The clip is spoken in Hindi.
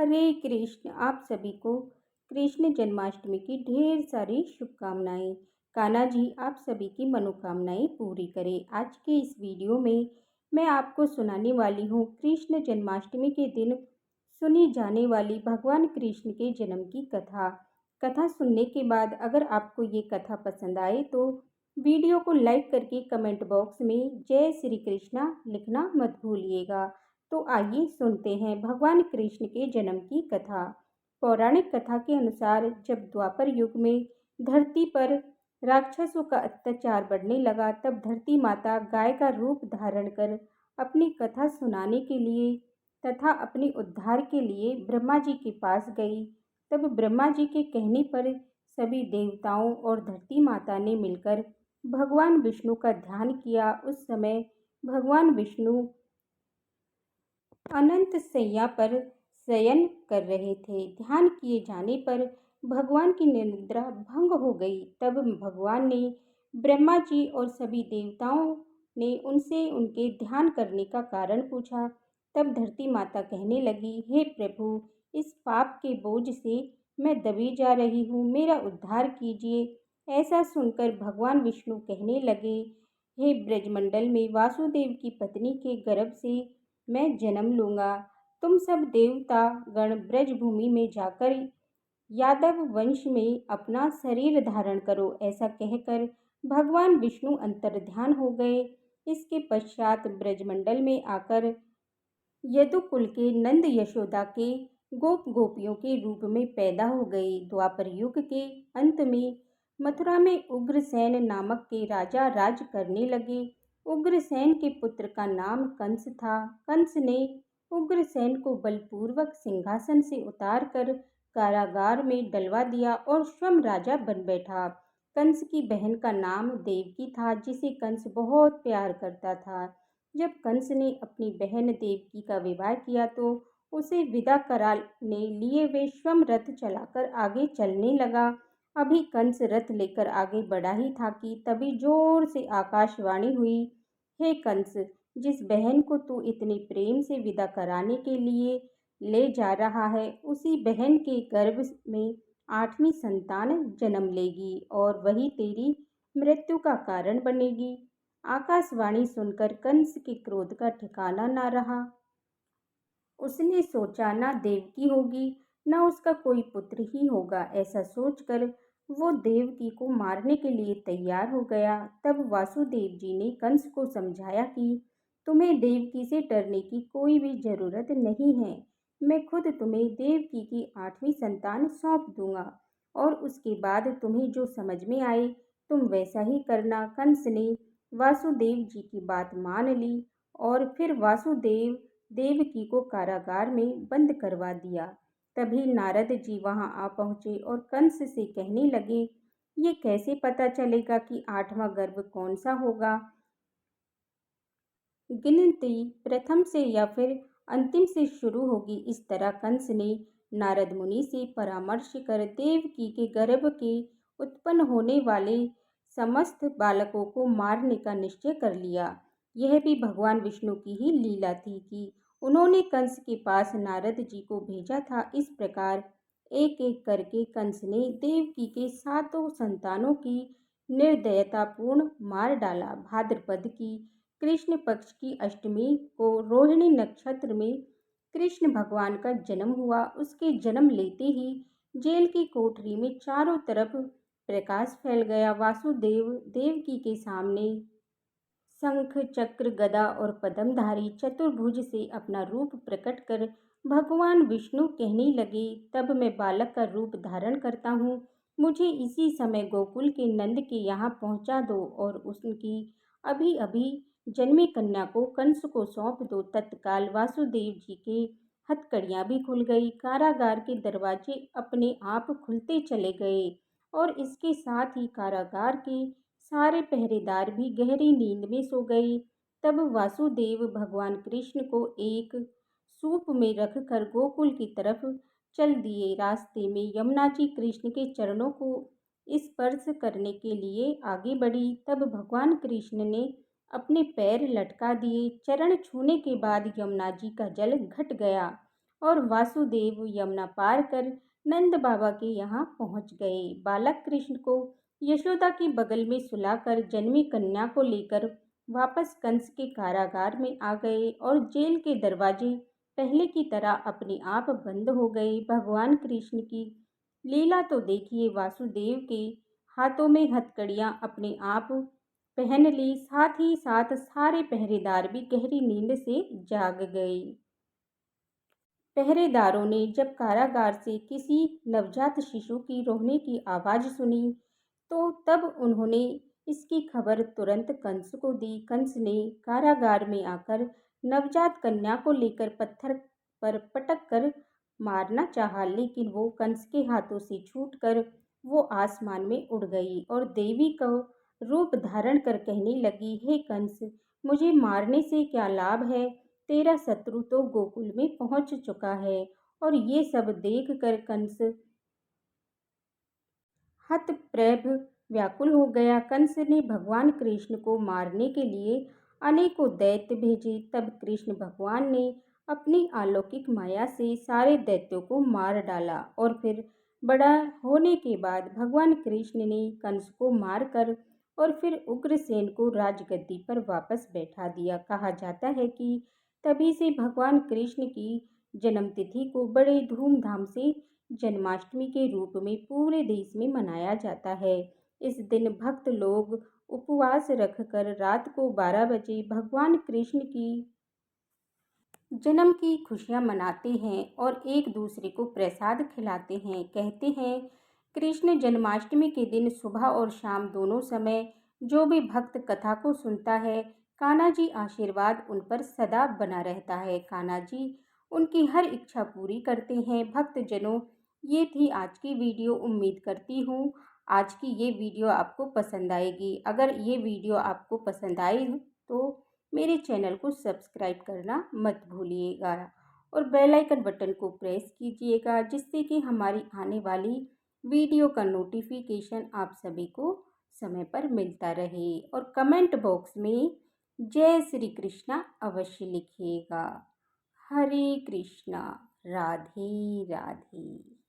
हरे कृष्ण। आप सभी को कृष्ण जन्माष्टमी की ढेर सारी शुभकामनाएं। कान्हा जी आप सभी की मनोकामनाएं पूरी करे। आज के इस वीडियो में मैं आपको सुनाने वाली हूँ कृष्ण जन्माष्टमी के दिन सुनी जाने वाली भगवान कृष्ण के जन्म की कथा। कथा सुनने के बाद अगर आपको ये कथा पसंद आए तो वीडियो को लाइक करके कमेंट बॉक्स में जय श्री कृष्णा लिखना मत भूलिएगा। तो आइए सुनते हैं भगवान कृष्ण के जन्म की कथा। पौराणिक कथा के अनुसार जब द्वापर युग में धरती पर राक्षसों का अत्याचार बढ़ने लगा, तब धरती माता गाय का रूप धारण कर अपनी कथा सुनाने के लिए तथा अपने उद्धार के लिए ब्रह्मा जी के पास गई। तब ब्रह्मा जी के कहने पर सभी देवताओं और धरती माता ने मिलकर भगवान विष्णु का ध्यान किया। उस समय भगवान विष्णु अनंत शैया पर शयन कर रहे थे। ध्यान किए जाने पर भगवान की निद्रा भंग हो गई। तब भगवान ने ब्रह्मा जी और सभी देवताओं ने उनसे उनके ध्यान करने का कारण पूछा। तब धरती माता कहने लगी, हे प्रभु, इस पाप के बोझ से मैं दबी जा रही हूँ, मेरा उद्धार कीजिए। ऐसा सुनकर भगवान विष्णु कहने लगे, हे ब्रजमंडल में वासुदेव की पत्नी के गर्भ से मैं जन्म लूंगा। तुम सब देवता गण ब्रज भूमि में जाकर यादव वंश में अपना शरीर धारण करो। ऐसा कहकर भगवान विष्णु अंतर्ध्यान हो गए। इसके पश्चात ब्रजमंडल में आकर यदुकुल के नंद यशोदा के गोप गोपियों के रूप में पैदा हो गए। द्वापर युग के अंत में मथुरा में उग्रसेन नामक के राजा राज करने लगे। उग्रसेन के पुत्र का नाम कंस था। कंस ने उग्रसेन को बलपूर्वक सिंहासन से उतारकर कारागार में डलवा दिया और स्वयं राजा बन बैठा। कंस की बहन का नाम देवकी था, जिसे कंस बहुत प्यार करता था। जब कंस ने अपनी बहन देवकी का विवाह किया तो उसे विदा कराने लिए वे स्वयं रथ चलाकर आगे चलने लगा। अभी कंस रथ लेकर आगे बढ़ा ही था कि तभी जोर से आकाशवाणी हुई, हे कंस, जिस बहन को तू इतने प्रेम से विदा कराने के लिए ले जा रहा है, उसी बहन के गर्भ में 8वीं संतान जन्म लेगी और वही तेरी मृत्यु का कारण बनेगी। आकाशवाणी सुनकर कंस के क्रोध का ठिकाना न रहा। उसने सोचा, न देवकी होगी न उसका कोई पुत्र ही होगा। ऐसा सोचकर वो देवकी को मारने के लिए तैयार हो गया। तब वासुदेव जी ने कंस को समझाया कि तुम्हें देवकी से डरने की कोई भी जरूरत नहीं है। मैं खुद तुम्हें देवकी की 8वीं संतान सौंप दूंगा और उसके बाद तुम्हें जो समझ में आए तुम वैसा ही करना। कंस ने वासुदेव जी की बात मान ली और फिर वासुदेव देवकी को कारागार में बंद करवा दिया। तभी नारद जी वहां आ पहुंचे और कंस से कहने लगे, ये कैसे पता चलेगा कि 8वां गर्भ कौन सा होगा? गिनती प्रथम से या फिर अंतिम से शुरू होगी। इस तरह कंस ने नारद मुनि से परामर्श कर देवकी के गर्भ के उत्पन्न होने वाले समस्त बालकों को मारने का निश्चय कर लिया। यह भी भगवान विष्णु की ही लीला थी कि उन्होंने कंस के पास नारद जी को भेजा था। इस प्रकार एक एक करके कंस ने देवकी के 7 संतानों की निर्दयतापूर्ण मार डाला। भाद्रपद की कृष्ण पक्ष की अष्टमी को रोहिणी नक्षत्र में कृष्ण भगवान का जन्म हुआ। उसके जन्म लेते ही जेल की कोठरी में चारों तरफ प्रकाश फैल गया। वासुदेव देवकी के सामने शंख चक्र गदा और पद्मधारी चतुर्भुज से अपना रूप प्रकट कर भगवान विष्णु कहने लगे, तब मैं बालक का रूप धारण करता हूँ। मुझे इसी समय गोकुल के नंद के यहाँ पहुँचा दो और उनकी अभी अभी जन्मी कन्या को कंस को सौंप दो। तत्काल वासुदेव जी के हथकड़ियाँ भी खुल गई। कारागार के दरवाजे अपने आप खुलते चले गए और इसके साथ ही कारागार के सारे पहरेदार भी गहरी नींद में सो गए। तब वासुदेव भगवान कृष्ण को एक सूप में रखकर गोकुल की तरफ चल दिए। रास्ते में यमुना जी कृष्ण के चरणों को स्पर्श करने के लिए आगे बढ़ी। तब भगवान कृष्ण ने अपने पैर लटका दिए। चरण छूने के बाद यमुना जी का जल घट गया और वासुदेव यमुना पार कर नंद बाबा के यहाँ पहुँच गए। बालक कृष्ण को यशोदा के बगल में सुलाकर जन्मी कन्या को लेकर वापस कंस के कारागार में आ गए और जेल के दरवाजे पहले की तरह अपने आप बंद हो गए। भगवान कृष्ण की लीला तो देखिए, वासुदेव के हाथों में हथकड़ियाँ अपने आप पहन ली, साथ ही साथ सारे पहरेदार भी गहरी नींद से जाग गए। पहरेदारों ने जब कारागार से किसी नवजात शिशु की रोने की आवाज़ सुनी, तो तब उन्होंने इसकी खबर तुरंत कंस को दी। कंस ने कारागार में आकर नवजात कन्या को लेकर पत्थर पर पटक कर मारना चाहा, लेकिन वो कंस के हाथों से छूटकर वो आसमान में उड़ गई और देवी को रूप धारण कर कहने लगी, हे कंस, मुझे मारने से क्या लाभ है? तेरा शत्रु तो गोकुल में पहुंच चुका है। और ये सब देखकर कंस हतप्रभ व्याकुल हो गया। कंस ने भगवान कृष्ण को मारने के लिए अनेकों दैत्य भेजे। तब कृष्ण भगवान ने अपनी अलौकिक माया से सारे दैत्यों को मार डाला और फिर बड़ा होने के बाद भगवान कृष्ण ने कंस को मारकर और फिर उग्रसेन को राजगद्दी पर वापस बैठा दिया। कहा जाता है कि तभी से भगवान कृष्ण की जन्मतिथि को बड़े धूमधाम से जन्माष्टमी के रूप में पूरे देश में मनाया जाता है। इस दिन भक्त लोग उपवास रखकर रात को 12 बजे भगवान कृष्ण की जन्म की खुशियां मनाते हैं और एक दूसरे को प्रसाद खिलाते हैं। कहते हैं, कृष्ण जन्माष्टमी के दिन सुबह और शाम दोनों समय जो भी भक्त कथा को सुनता है, कान्हा जी आशीर्वाद उन पर सदा बना रहता है। कान्हा जी उनकी हर इच्छा पूरी करते हैं। भक्तजनों, ये थी आज की वीडियो। उम्मीद करती हूँ आज की ये वीडियो आपको पसंद आएगी। अगर ये वीडियो आपको पसंद आई तो मेरे चैनल को सब्सक्राइब करना मत भूलिएगा और बेल आइकन बटन को प्रेस कीजिएगा, जिससे कि हमारी आने वाली वीडियो का नोटिफिकेशन आप सभी को समय पर मिलता रहे। और कमेंट बॉक्स में जय श्री कृष्णा अवश्य लिखिएगा। हरे कृष्णा, राधे राधे।